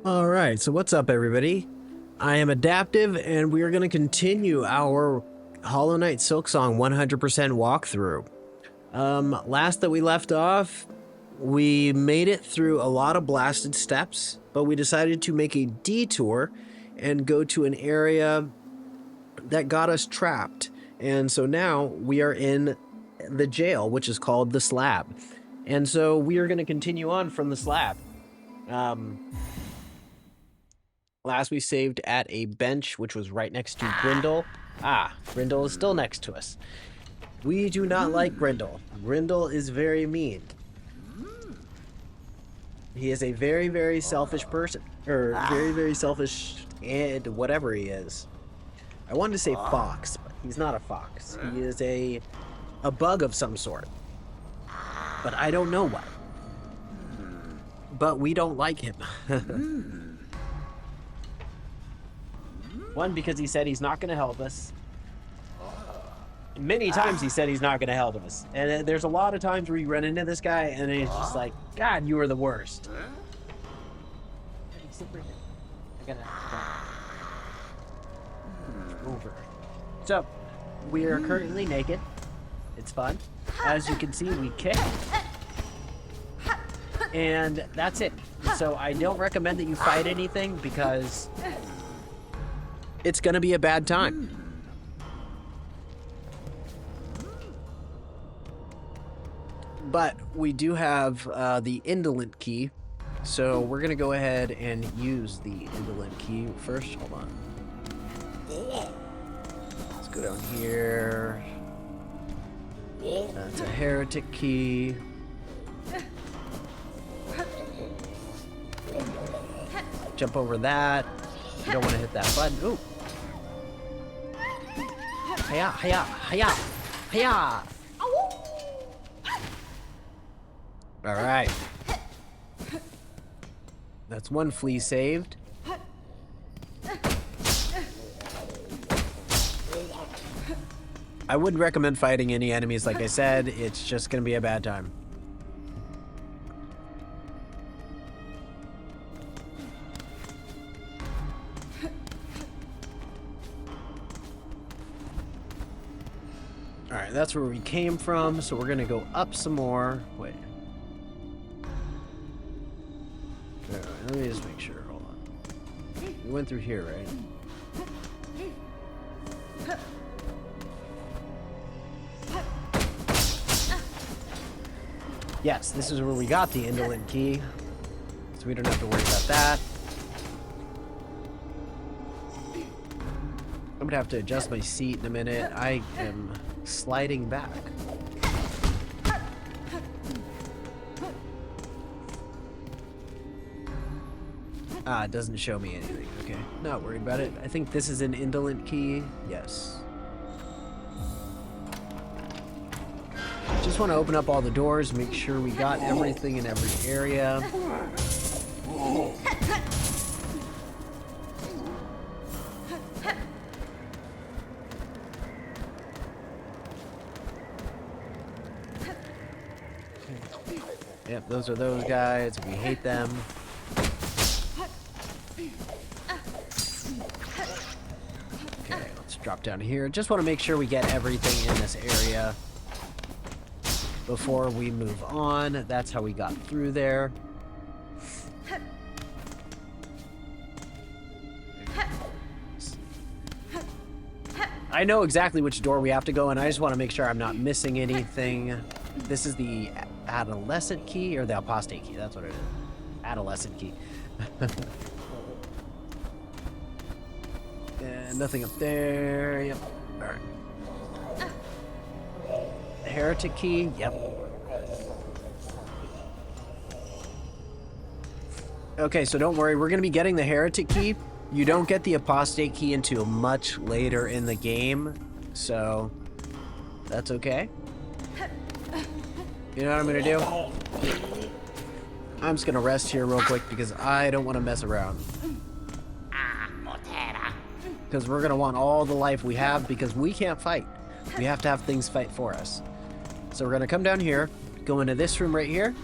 Alright, so what's up everybody? I am Adaptive and we are going to continue our Hollow Knight Silksong 100% walkthrough. Last that we left off, we made it through a lot of blasted steps, but we decided to make a detour and go to an area that got us trapped. And so now we are in the jail, which is called the Slab. And so we are going to continue on from the Slab. Last we saved at a bench, which was right next to Grindel. Grindel is still next to us. We do not like Grindel. Grindel is very mean. He is a very, very selfish person. Or very, very selfish and whatever he is. I wanted to say fox, but he's not a fox. He is a bug of some sort. But I don't know what. But we don't like him. One, because he said he's not going to help us. Many times he said he's not going to help us. And there's a lot of times where you run into this guy and it's just like, God, you are the worst. I gotta over. So, we are currently naked. It's fun. As you can see, we kick. And that's it. So I don't recommend that you fight anything because it's gonna be a bad time. But we do have the indolent key, so we're gonna go ahead and use the indolent key first. Hold on. Let's go down here. That's a heretic key. Jump over that. You don't want to hit that button. Ooh. Hiya, hiya, hiya, hiya. All right. That's one flea saved. I wouldn't recommend fighting any enemies, like I said. It's just going to be a bad time. Alright, that's where we came from, so we're gonna go up some more. Wait. Alright, let me just make sure. Hold on. We went through here, right? Yes, this is where we got the indolent key, so we don't have to worry about that. I'm gonna have to adjust my seat in a minute. I am sliding back. It doesn't show me anything. Okay, not worried about it. I think this is an indolent key. Yes. Just want to open up all the doors, make sure we got everything in every area. Yep, those are those guys. We hate them. Okay, let's drop down here. Just want to make sure we get everything in this area before we move on. That's how we got through there. I know exactly which door we have to go, and I just want to make sure I'm not missing anything. This is the adolescent key, or the apostate key. That's what it is. Adolescent key. And nothing up there. Yep. Alright. Heretic key. Yep. Okay, so don't worry. We're going to be getting the heretic key. You don't get the apostate key until much later in the game. So, that's okay. You know what I'm going to do? I'm just going to rest here real quick because I don't want to mess around. Because we're going to want all the life we have because we can't fight. We have to have things fight for us. So we're going to come down here, go into this room right here.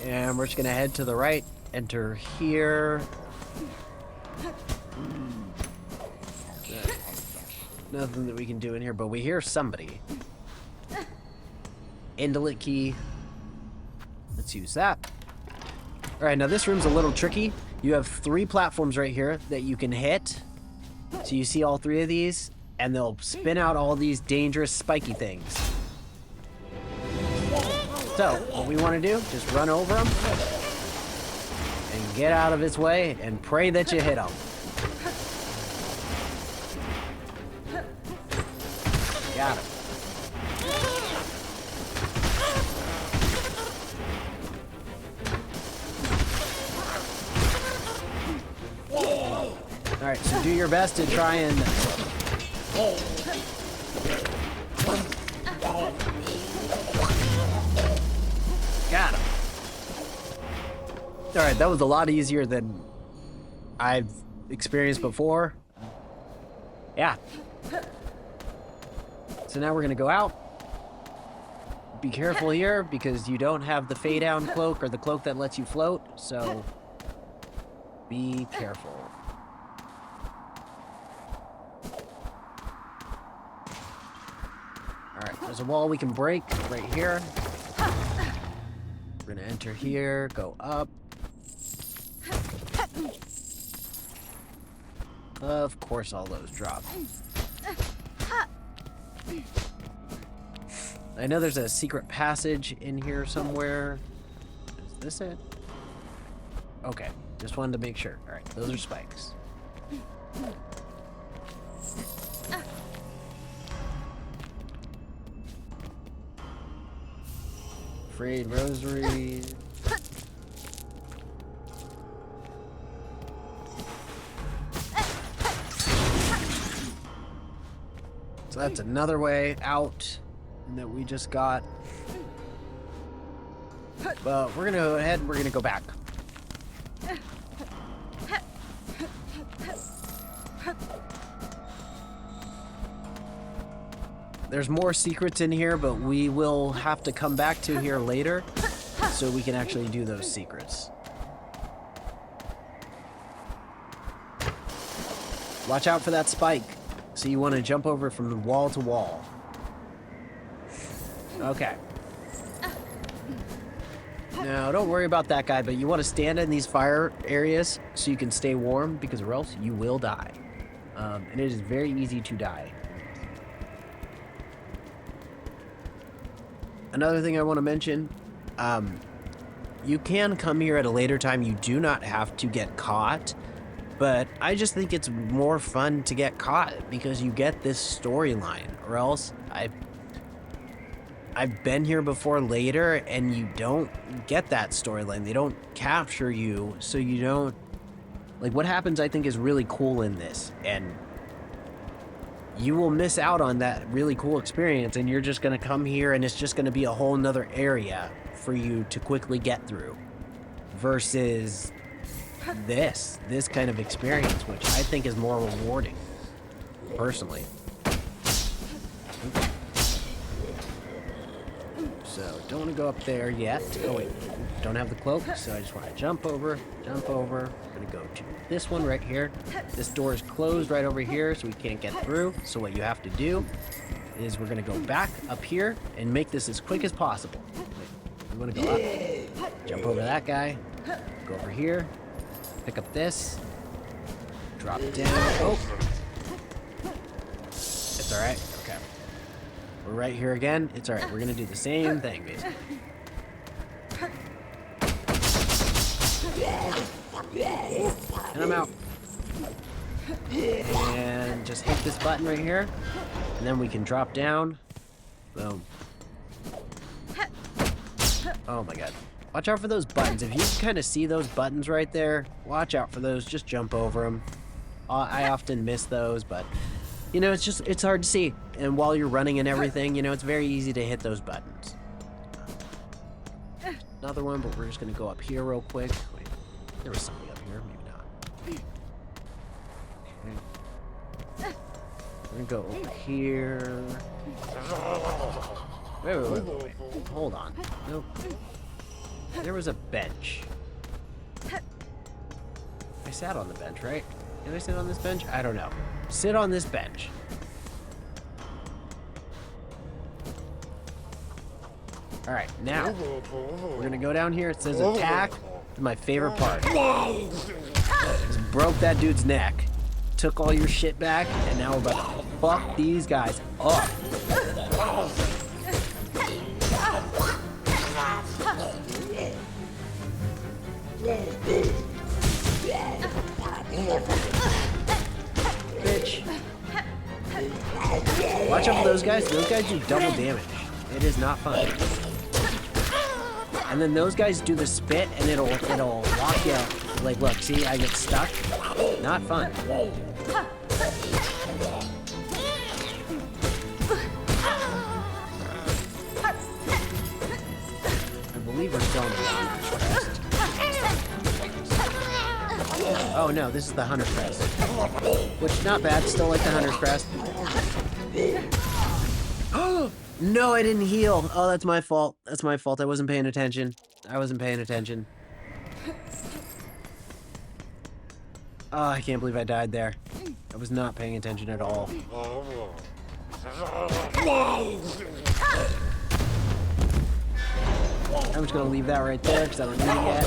And we're just going to head to the right enter here. Nothing that we can do in here, but we hear somebody. Indolent key. Let's use that. Alright, now this room's a little tricky. You have 3 platforms right here that you can hit. So you see all 3 of these, and they'll spin out all these dangerous spiky things. So, what we want to do, just run over them and get out of its way and pray that you hit them. Got him. Alright, so do your best to try and... Got him. Alright, that was a lot easier than I've experienced before. Yeah. So now we're gonna go out. Be careful here because you don't have the fade down cloak or the cloak that lets you float, so be careful. Alright, there's a wall we can break right here. We're gonna enter here, go up. Of course all those drop. I know there's a secret passage in here somewhere. Is this it? Okay, just wanted to make sure. Alright, those are spikes. Frayed rosary. So that's another way out that we just got. But we're gonna go ahead and we're gonna go back. There's more secrets in here, but we will have to come back to here later so we can actually do those secrets. Watch out for that spike. So you want to jump over from wall to wall. Okay. Now, don't worry about that guy, but you want to stand in these fire areas so you can stay warm, because or else you will die. And it is very easy to die. Another thing I want to mention, you can come here at a later time. You do not have to get caught, but I just think it's more fun to get caught because you get this storyline, or else I've been here before later and you don't get that storyline. They don't capture you, so you don't... Like, what happens I think is really cool in this, and you will miss out on that really cool experience, and you're just going to come here and it's just going to be a whole nother area for you to quickly get through versus this kind of experience, which I think is more rewarding personally. So don't want to go up there yet. Oh wait, don't have the cloak, so I just want to jump over. I'm gonna go to this one right here. This door is closed right over here, so we can't get through. So what you have to do is we're gonna go back up here and make this as quick as possible. We want to go up, jump over that guy, go over here, pick up this, drop down. Oh, it's all right. Okay, we're right here again. It's all right. We're gonna do the same thing basically. And I'm out. And just hit this button right here, and then we can drop down. Boom. Oh my god. Watch out for those buttons. If you can kind of see those buttons right there, watch out for those. Just jump over them. I often miss those, but you know, it's hard to see. And while you're running and everything, you know, it's very easy to hit those buttons. Another one, but we're just gonna go up here real quick. Wait, there was somebody up here, maybe not. Okay. We're gonna go over here. Wait. Hold on. Nope. There was a bench. sat on the bench, right? Did I sit on this bench? I don't know. Sit on this bench. All right, now we're gonna go down here. It says attack. It's my favorite part. Just broke that dude's neck, took all your shit back, and now we're about to fuck these guys up. Bitch. Watch out for those guys. Those guys do double damage. It is not fun. And then those guys do the spit, and it'll lock you up. Like, look, see, I get stuck. Not fun. I believe we're still on the Hunter's Crest. Oh no, this is the Hunter's Crest. Which, not bad, still like the Hunter's Crest. Oh! No, I didn't heal. Oh, that's my fault. That's my fault. I wasn't paying attention. I wasn't paying attention. Oh, I can't believe I died there. I was not paying attention at all. I'm just gonna leave that right there because I don't need it yet.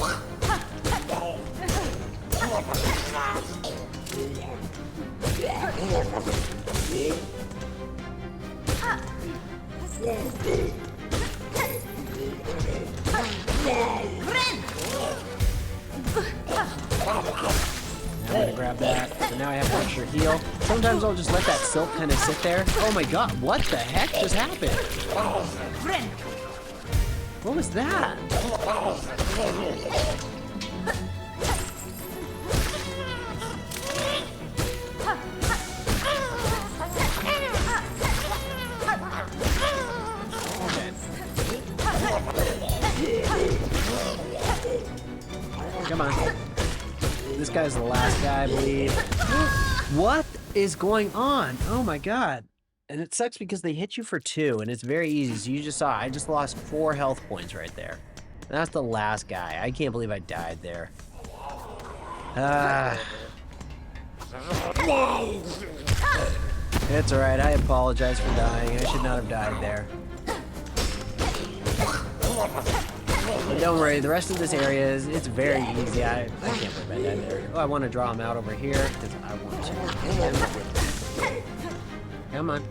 Now I'm gonna grab that. So now I have an extra heal. Sometimes I'll just let that silk kind of sit there. Oh my god, what the heck just happened? What was that? Come on. This guy's the last guy, I believe. What is going on? Oh my god. And it sucks because they hit you for 2, and it's very easy. So you just saw, I just lost 4 health points right there. That's the last guy. I can't believe I died there. It's alright. I apologize for dying. I should not have died there. But don't worry, the rest of this area it's very easy. I can't believe I died there. Oh, I want to draw him out over here because I want to. Come on.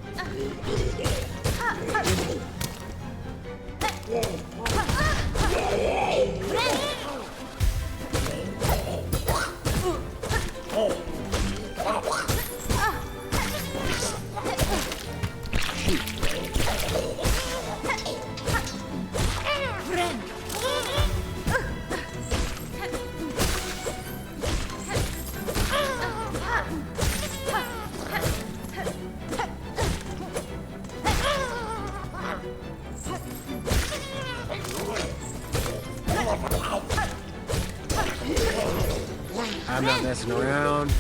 I'm not messing around.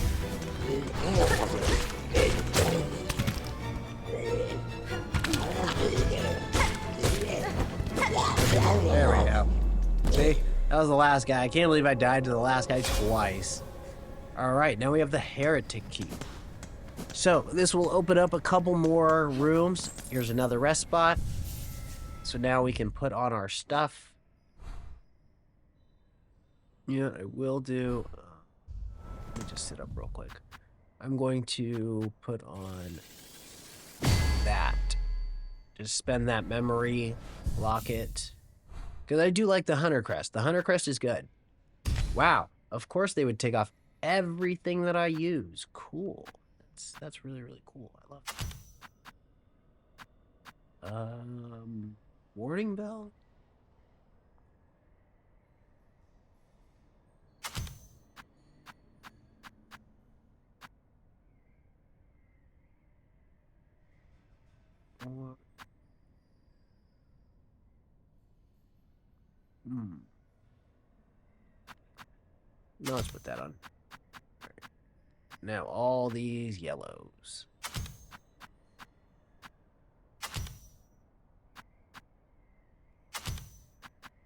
There we go. See? That was the last guy. I can't believe I died to the last guy twice. Alright, now we have the Heretic Key. So, this will open up a couple more rooms. Here's another rest spot. So now we can put on our stuff. Yeah, I will do... let me just sit up real quick. I'm going to put on that. Just spend that memory, lock it. Because I do like the Hunter Crest. The Hunter Crest is good. Wow. Of course they would take off everything that I use. Cool. That's really, really cool. I love it. Warning bell? No, let's put that on. Right. Now all these yellows.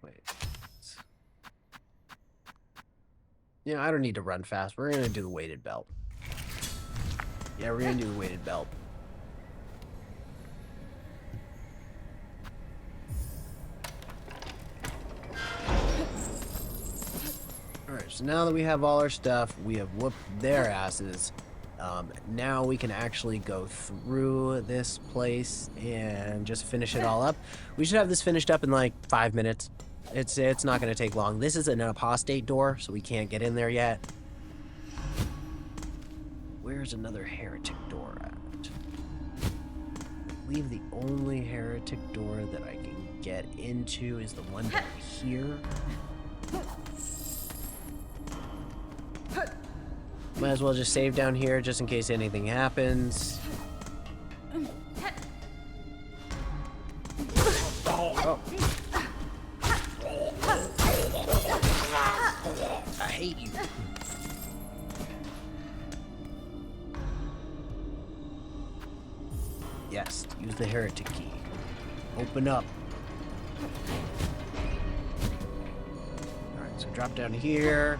Wait. You know, I don't need to run fast. We're gonna do the weighted belt. Yeah, we're gonna do the weighted belt. Alright, so now that we have all our stuff, we have whooped their asses. Now we can actually go through this place and just finish it all up. We should have this finished up in like 5 minutes. It's not going to take long. This is an apostate door, so we can't get in there yet. Where's another heretic door at? I believe the only heretic door that I can get into is the one down here. Might as well just save down here just in case anything happens. Oh. I hate you. Yes, use the heretic key. Open up. Alright, so drop down here.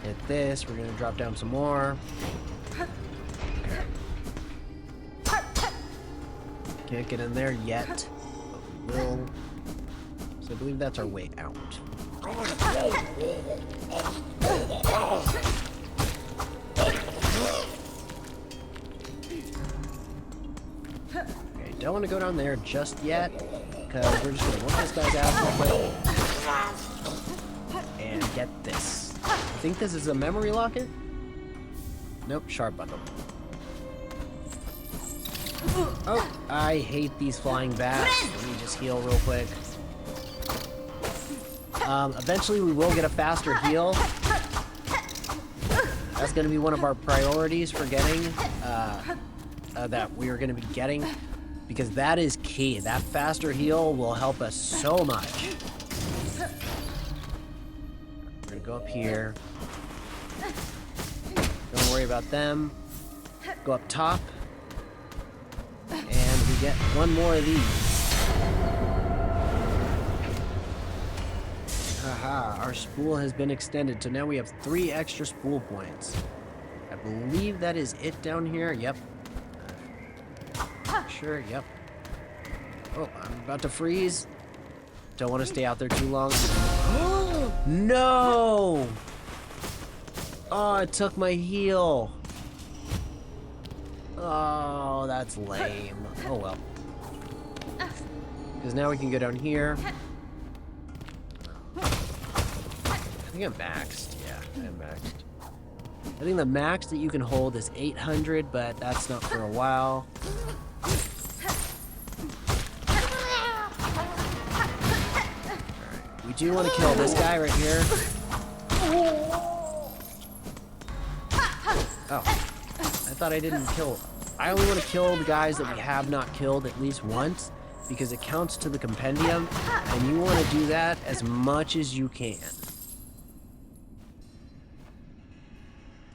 Hit this, we're gonna drop down some more. Okay. Can't get in there yet, but we will. So I believe that's our way out. Okay, don't want to go down there just yet, because we're just gonna whoop this guy's ass real quick. And get this. I think this is a memory locket? Nope, sharp bundle. Oh, I hate these flying bats. Let me just heal real quick. Eventually we will get a faster heal. That's going to be one of our priorities for getting, that we are going to be getting, because that is key. That faster heal will help us so much. We're going to go up here. Don't worry about them. Go up top. And we get one more of these. Haha, our spool has been extended, so now we have 3 extra spool points. I believe that is it down here. Yep. Sure, yep. Oh, I'm about to freeze. Don't want to stay out there too long. No! Oh, it took my heal. Oh, that's lame. Oh well. Because now we can go down here. I think I'm maxed. Yeah, I'm maxed. I think the max that you can hold is 800, but that's not for a while. Alright, we do want to kill this guy right here. Oh, I thought I didn't kill. I only want to kill the guys that we have not killed at least once, because it counts to the compendium, and you want to do that as much as you can.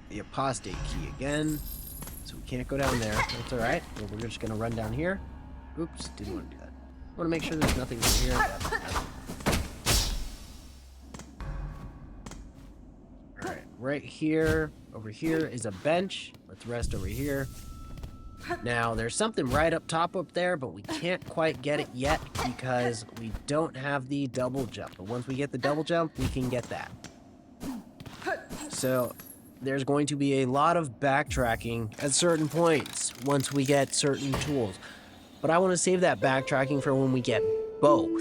The apostate key again, so we can't go down there. That's alright. Well, we're just going to run down here. Oops, didn't want to do that. I want to make sure there's nothing in here. Alright, right here, over here is a bench. Let's rest over here. Now, there's something right up top up there, but we can't quite get it yet because we don't have the double jump. But once we get the double jump, we can get that. So, there's going to be a lot of backtracking at certain points once we get certain tools. But I want to save that backtracking for when we get both.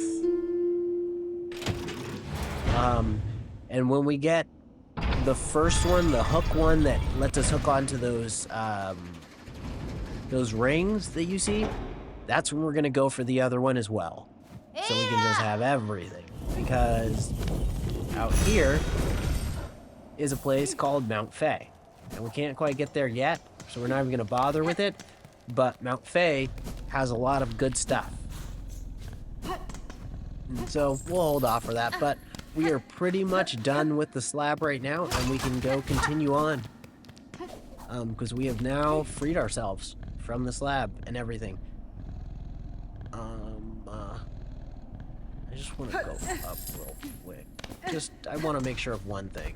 And when we get the first one, the hook one that lets us hook onto those rings that you see, that's when we're going to go for the other one as well. So we can just have everything. Because out here is a place called Mount Fay. And we can't quite get there yet, so we're not even going to bother with it. But Mount Fay has a lot of good stuff. So we'll hold off for that, but we are pretty much done with the slab right now, and we can go continue on. Because we have now freed ourselves from the slab and everything. I just want to go up real quick. I want to make sure of one thing.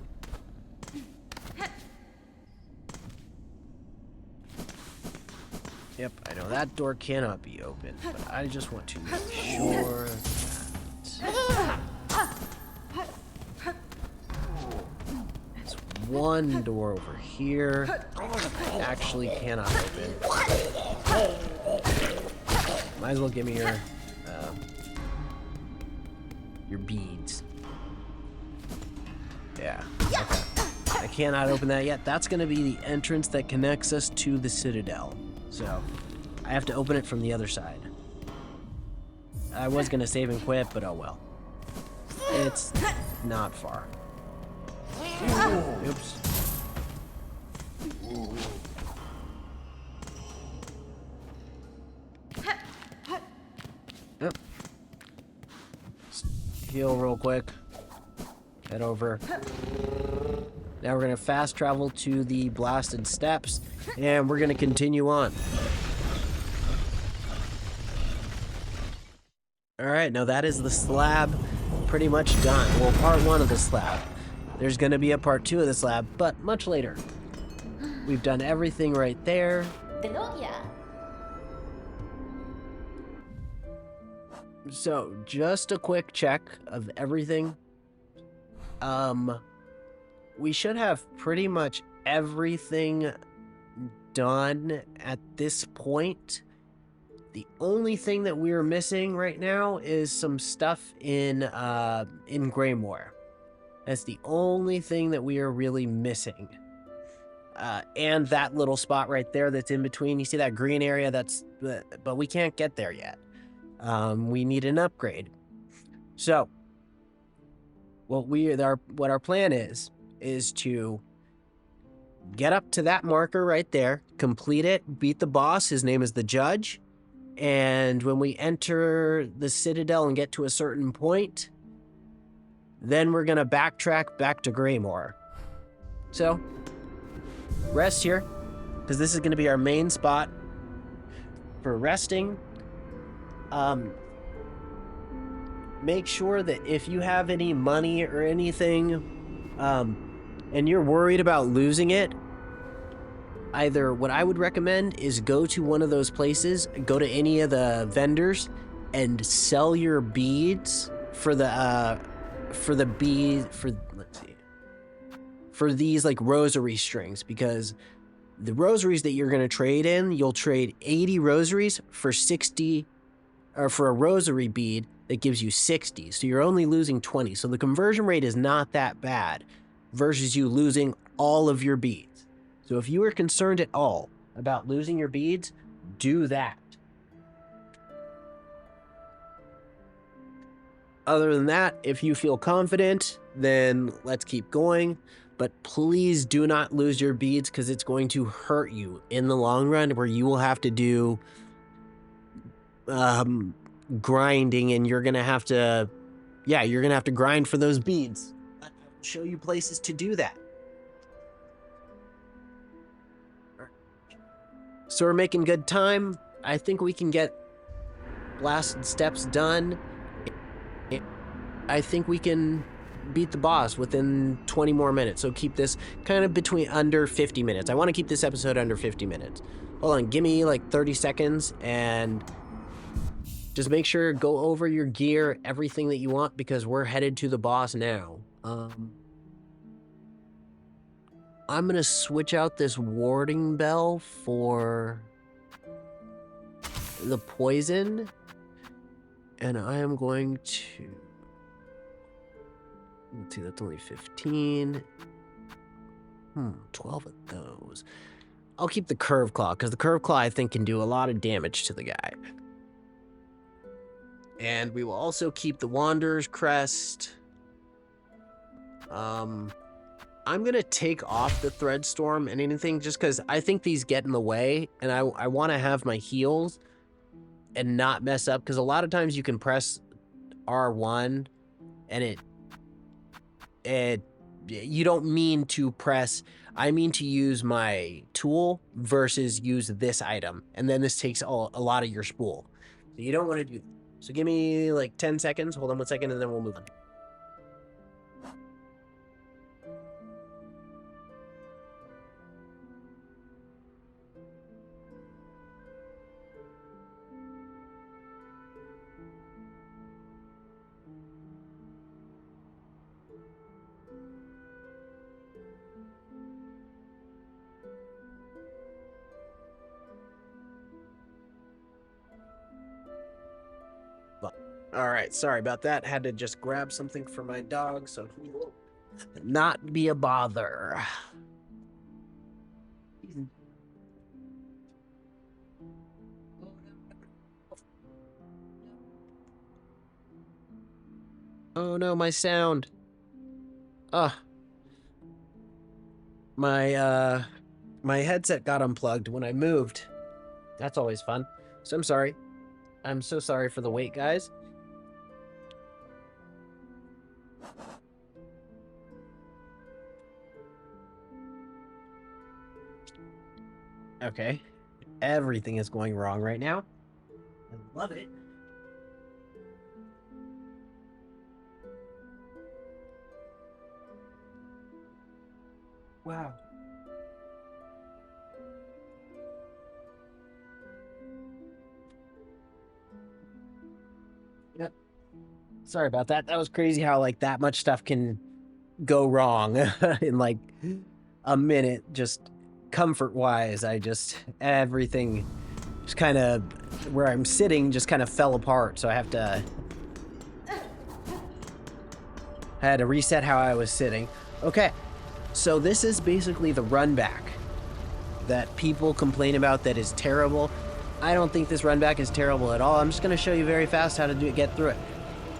Yep, I know that door cannot be opened, but I just want to make sure that... There's one door over here actually cannot open. Might as well give me your beads. Yeah, okay. I cannot open that yet. That's going to be the entrance that connects us to the Citadel. So, I have to open it from the other side. I was going to save and quit, but oh well. It's not far. Oops. Yep. Heal real quick. Head over. Now we're going to fast travel to the blasted steps, and we're going to continue on. Alright, now that is the slab pretty much done. Well, part 1 of the slab. There's going to be a part 2 of the slab, but much later. We've done everything right there. So, just a quick check of everything. We should have pretty much everything done at this point. The only thing that we're missing right now is some stuff in Greymoor. That's the only thing that we are really missing. And that little spot right there that's in between. You see that green area? But we can't get there yet. We need an upgrade. So, what our plan is to get up to that marker right there, complete it, beat the boss. His name is the Judge. And when we enter the Citadel and get to a certain point, then we're going to backtrack back to Greymoor. So, rest here, because this is going to be our main spot for resting. Make sure that if you have any money or anything, and you're worried about losing it, either what I would recommend is go to one of those places, go to any of the vendors, and sell your beads for these like rosary strings, because the rosaries that you're going to trade in, you'll trade 80 rosaries for 60, or for a rosary bead that gives you 60. So you're only losing 20. So the conversion rate is not that bad versus you losing all of your beads. So if you are concerned at all about losing your beads, do that. Other than that, if you feel confident, then let's keep going. But please do not lose your beads, because it's going to hurt you in the long run, where you will have to do grinding, and you're going to have to, you're going to have to grind for those beads. I'll show you places to do that. So we're making good time. I think we can get blasted steps done. I think we can beat the boss within 20 more minutes. So keep this kind of between under 50 minutes. I want to keep this episode under 50 minutes. Hold on, give me like 30 seconds and just make sure go over your gear, everything that you want, because we're headed to the boss now. I'm going to switch out this warding bell for the poison. And I am going to... Let's see, that's only 15. 12 of those. I'll keep the curve claw, because the curve claw, I think, can do a lot of damage to the guy. And we will also keep the Wanderer's Crest. I'm going to take off the Thread Storm and anything, just because I think these get in the way, and I want to have my heals and not mess up, because a lot of times you can press R1 and you don't mean to press, I mean to use my tool versus use this item, and then this takes a lot of your spool. So you don't want to do that. So give me like 10 seconds, hold on 1 second, and then we'll move on. All right, sorry about that. Had to just grab something for my dog so he will not be a bother. Oh no, my sound. Ugh. My headset got unplugged when I moved. That's always fun. So I'm sorry. I'm so sorry for the wait, guys. Okay. Everything is going wrong right now. I love it. Wow. Yep. Sorry about that. That was crazy how like that much stuff can go wrong in like a minute. Just comfort wise, everything just kind of where I'm sitting just kind of fell apart. So I had to reset how I was sitting. Okay. So this is basically the run back that people complain about that is terrible. I don't think this run back is terrible at all. I'm just going to show you very fast how to get through it.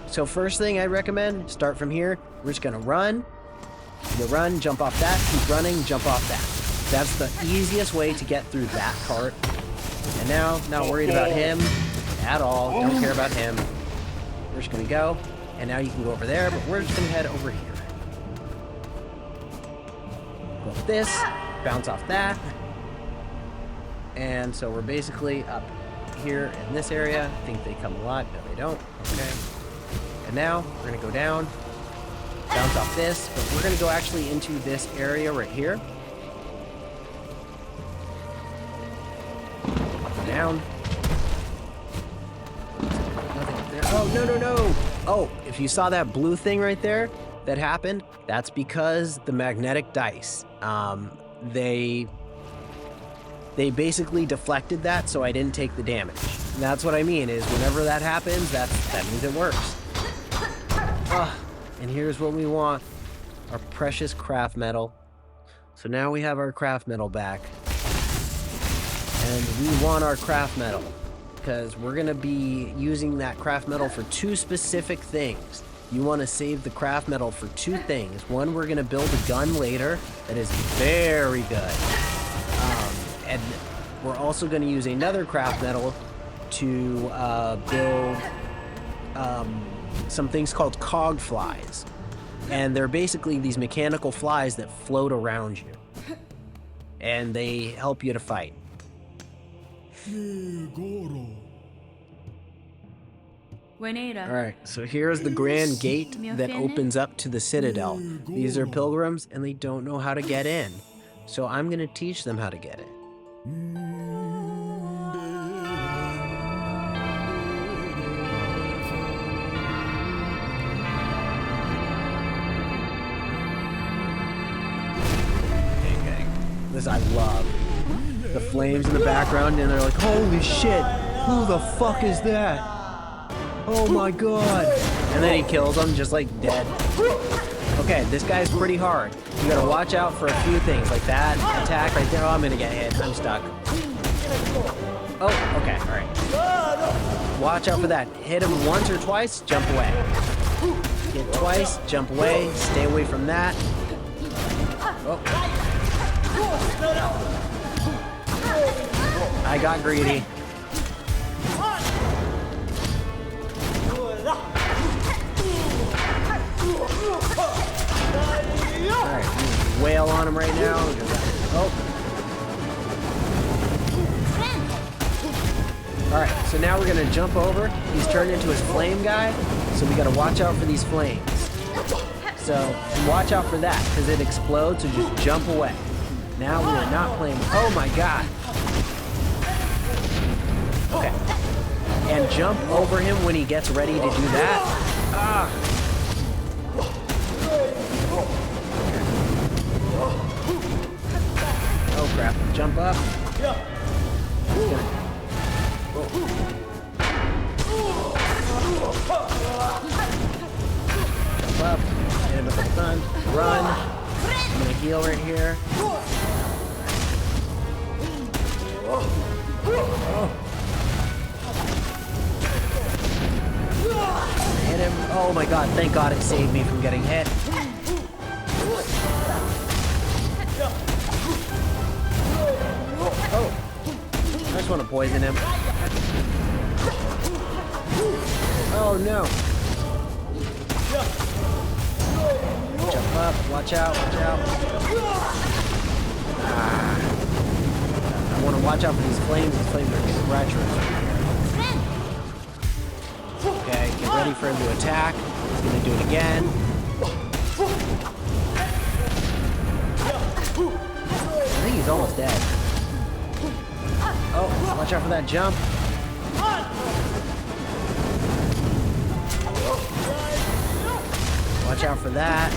So first thing I recommend, start from here. We're just going to run. You run, jump off that, keep running, jump off that. That's the easiest way to get through that part. And now, not worried about him at all. Don't care about him. We're just going to go. And now you can go over there, but we're just going to head over here. Go up this, bounce off that. And so we're basically up here in this area. I think they come a lot. No, they don't. Okay. And now we're going to go down, bounce off this, but we're going to go actually into this area right here. Down. Nothing up there. Oh, no, no, no. Oh, if you saw that blue thing right there that happened, that's because the magnetic dice, they basically deflected that, so I didn't take the damage. And that's what I mean, is whenever that happens, that means it works. And here's what we want. Our precious craft metal. So now we have our craft metal back. And we want our craft metal, because we're going to be using that craft metal for two specific things. You want to save the craft metal for two things. One, we're going to build a gun later that is very good. And we're also going to use another craft metal to build some things called cog flies. And they're basically these mechanical flies that float around you. And they help you to fight. Alright, so here's the grand gate that opens up to the Citadel. These are pilgrims and they don't know how to get in. So I'm going to teach them how to get in. This I love. The flames in the background and they're like, holy shit, who the fuck is that? Oh my god. And then he kills them just like dead. Okay, this guy's pretty hard. You gotta watch out for a few things like that attack right there. Oh, I'm gonna get hit. I'm stuck. Oh, okay, alright. Watch out for that. Hit him once or twice, jump away. Hit twice, jump away, stay away from that. Oh. I got greedy. Alright, wail on him right now. Oh. Alright, so now we're gonna jump over. He's turned into his flame guy, so we gotta watch out for these flames. So watch out for that, because it explodes, so just jump away. Now we are not playing. Oh my god. Okay. And jump over him when he gets ready to do that. Ah. Oh crap. Jump up. Jump up, hit him a couple times, run. I'm gonna heal right here. Hit him. Oh my god, thank god it saved me from getting hit. Oh, I just want to poison him. Oh no. Jump up, watch out, watch out. I want to watch out for these flames. These flames are getting treacherous. Okay, get ready for him to attack. He's gonna do it again. I think he's almost dead. Oh, watch out for that jump. Watch out for that.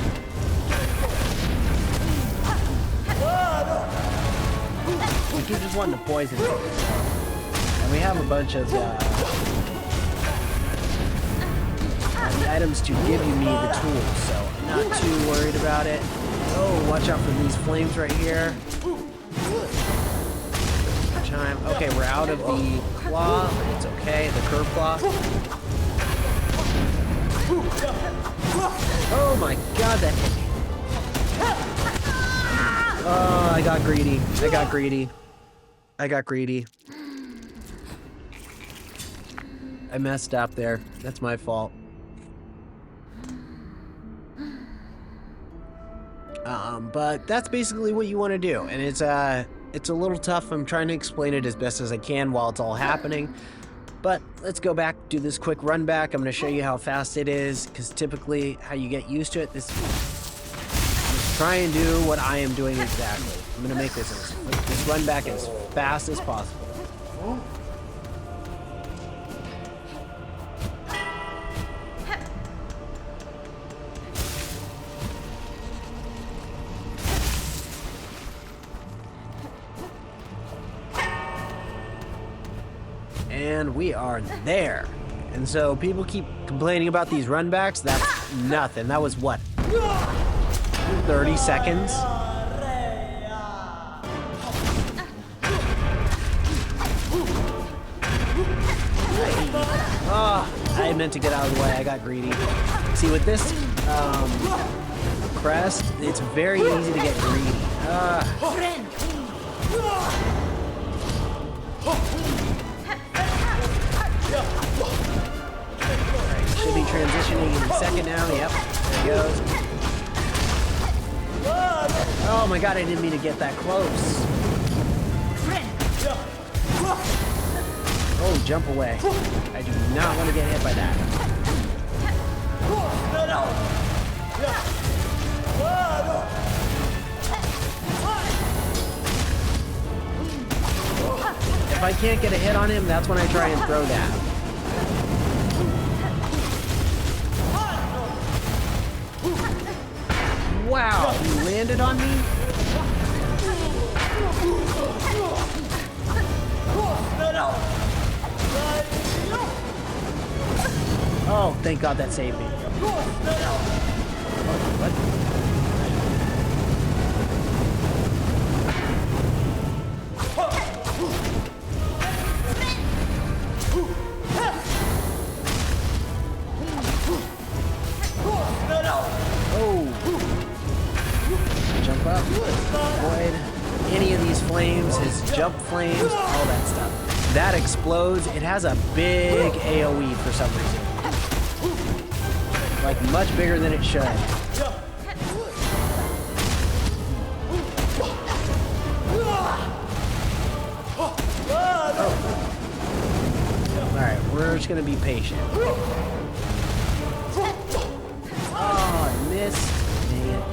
We keep just wanting to poison him. And we have a bunch of the items to give me the tools, so I'm not too worried about it. Oh, watch out for these flames right here. Time. Okay, we're out of the claw, but it's okay. The curve claw. Oh my god, that hit me. Oh, I got greedy. I got greedy. I got greedy. I messed up there. That's my fault. But that's basically what you want to do, and it's a little tough. I'm trying to explain it as best as I can while it's all happening. But let's go back, do this quick run back. I'm going to show you how fast it is, because typically how you get used to it, just try and do what I am doing exactly. I'm going to make this run back as fast as possible. And we are there. And so people keep complaining about these runbacks. That's nothing. That was what? 30 seconds? Oh, I meant to get out of the way. I got greedy. See, with this crest, it's very easy to get greedy. Should be transitioning in a second now. Yep, there he goes. Oh my god, I didn't mean to get that close. Oh, jump away. I do not want to get hit by that. If I can't get a hit on him, that's when I try and throw that. Wow, he landed on me? Oh, thank God that saved me. What? Jump up, avoid any of these flames, his jump flames, all that stuff. That explodes. It has a big AoE for some reason. Like much bigger than it should. Oh. Alright, we're just gonna be patient. Oh, I missed. Dang it.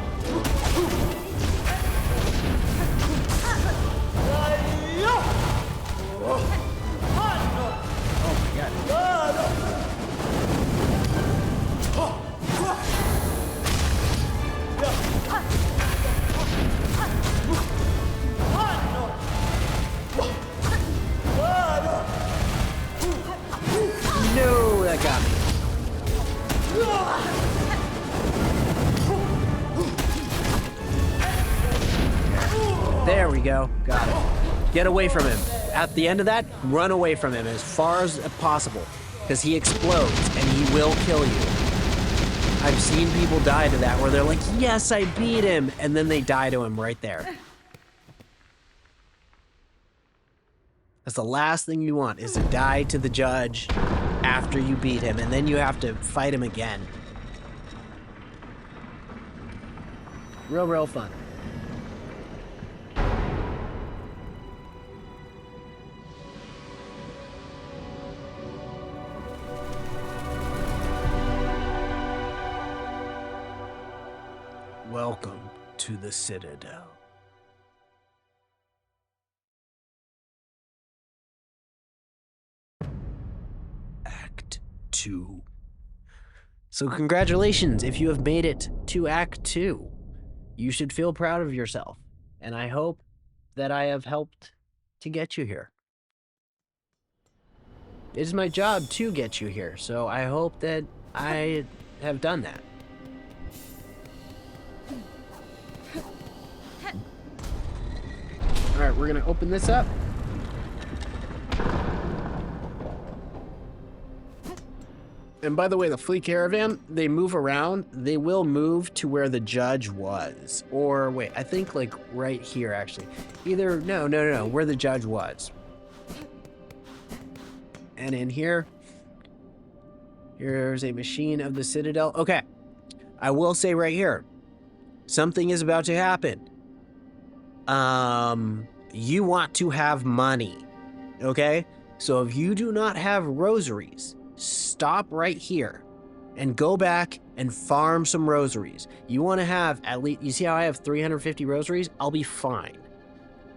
Oh my god. No, that got me. we go. Got it. Get away from him. At the end of that, run away from him as far as possible, because he explodes and he will kill you. I've seen people die to that where they're like, yes, I beat him, and then they die to him right there. That's the last thing you want, is to die to the judge after you beat him, and then you have to fight him again. Real fun. Welcome to the Citadel. Act 2. So congratulations if you have made it to Act 2. You should feel proud of yourself, and I hope that I have helped to get you here. It is my job to get you here, so I hope that I have done that. Alright, we're gonna open this up. And by the way, the fleet caravan, they move around. They will move to where the judge was. Or wait, I think like right here actually. Either, no, where the judge was. And in here, here's a machine of the Citadel. Okay, I will say right here, something is about to happen. You want to have money, okay? So if you do not have rosaries, stop right here and go back and farm some rosaries. You want to have at least, you see how I have 350 rosaries? I'll be fine.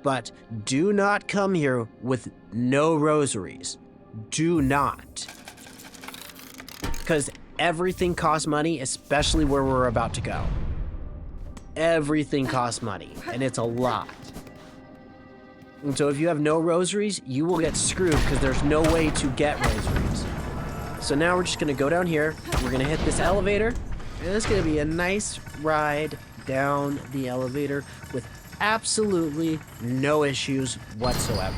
But do not come here with no rosaries. Do not. Because everything costs money, especially where we're about to go. Everything costs money, and it's a lot. And so if you have no rosaries, you will get screwed because there's no way to get rosaries. So now we're just gonna go down here, we're gonna hit this elevator, and it's gonna be a nice ride down the elevator with absolutely no issues whatsoever.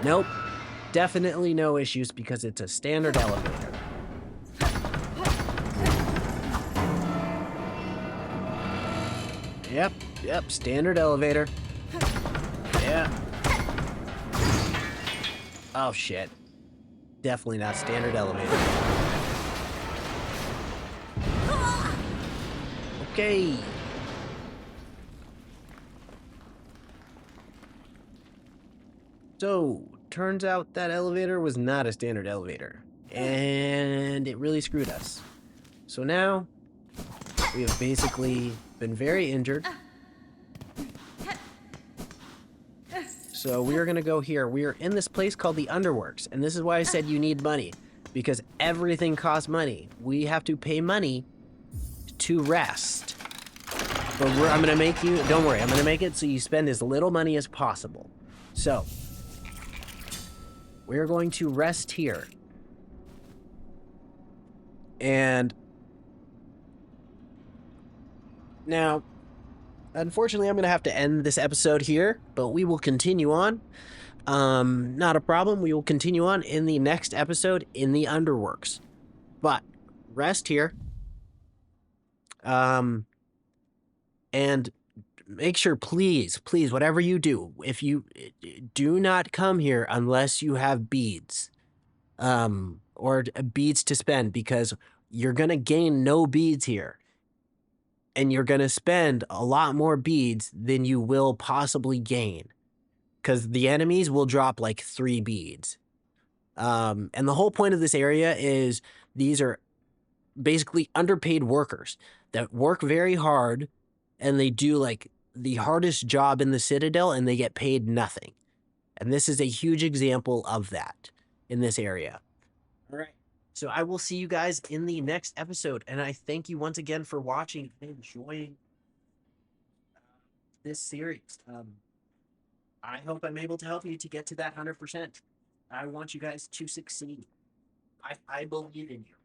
Nope, definitely no issues because it's a standard elevator. Yep, standard elevator. Yeah. Oh shit. Definitely not standard elevator. Okay. So, turns out that elevator was not a standard elevator. And it really screwed us. So now, we have basically been very injured. So we are going to go here. We are in this place called the Underworks. And this is why I said you need money. Because everything costs money. We have to pay money to rest. But I'm going to make you, don't worry, I'm going to make it so you spend as little money as possible. So, we're going to rest here. And now, unfortunately, I'm going to have to end this episode here, but we will continue on. Not a problem. We will continue on in the next episode in the Underworks. But rest here. And make sure, please, whatever you do, if you do not come here unless you have beads, or beads to spend, because you're going to gain no beads here. And you're going to spend a lot more beads than you will possibly gain. Because the enemies will drop like 3 beads. And the whole point of this area is these are basically underpaid workers that work very hard. And they do like the hardest job in the Citadel and they get paid nothing. And this is a huge example of that in this area. All right. So I will see you guys in the next episode. And I thank you once again for watching and enjoying this series. I hope I'm able to help you to get to that 100%. I want you guys to succeed. I believe in you.